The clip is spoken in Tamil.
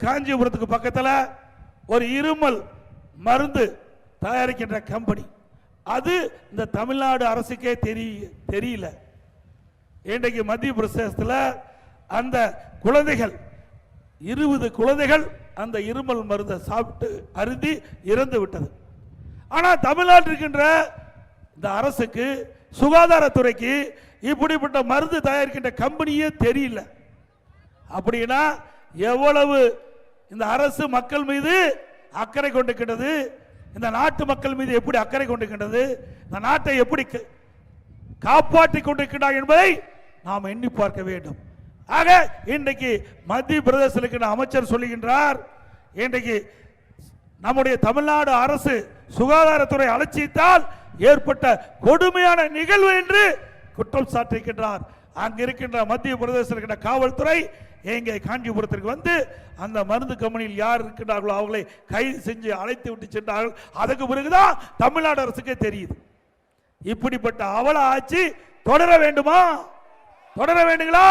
காஞ்சிபுரத்துக்கு பக்கத்தில் ஒரு இருமல் மருந்து தயாரிக்கின்ற கம்பெனி, அது இந்த தமிழ்நாடு அரசுக்கே தெரியல. இன்றைக்கு மத்திய பிரதேசத்தில் அந்த குழந்தைகள் 20 குழந்தைகள் அந்த இருமல் மருந்தை சாப்பிட்டு அருந்தி இறந்து விட்டது. ஆனால் தமிழ்நாட்டில் இருக்கின்ற இந்த அரசுக்கு, சுகாதாரத்துறைக்கு இப்படிப்பட்ட மருந்து தயாரிக்கின்ற கம்பெனியே தெரியல. அப்படின்னா எவ்வளவு இந்த அரசு மக்கள் மீது அக்கறை கொண்டிருக்கின்றது, இந்த நாட்டு மக்கள் மீது எப்படி அக்கறை கொண்டிருக்கின்றது, இந்த நாட்டை எப்படி காப்பாற்றிக் கொண்டிருக்கிறார் என்பதை நாம் எண்ணி பார்க்க வேண்டும். ஆக இன்றைக்கு மத்திய பிரதேச அமைச்சர் சொல்லுகின்றார், இன்றைக்கு நம்முடைய தமிழ்நாடு அரசு சுகாதாரத்துறை அலட்சியத்தால் ஏற்பட்ட கொடுமையான நிகழ்வு என்று குற்றம் சாட்டியிருக்கின்றார். அங்கு இருக்கின்ற மத்திய பிரதேச காவல்துறை எங்கே காஞ்சிபுரத்திற்கு வந்து அந்த மருந்து கம்பெனியில் யார் இருக்கின்றார்களோ அவர்களை கைது செஞ்சு அழைத்து விட்டு சென்றார்கள். அதுக்கு பிறகுதான் தமிழ்நாடு அரசுக்கே தெரியுது. இப்படிப்பட்ட அவல ஆட்சி தொடர வேண்டுமா? தொடர வேண்டுங்களா?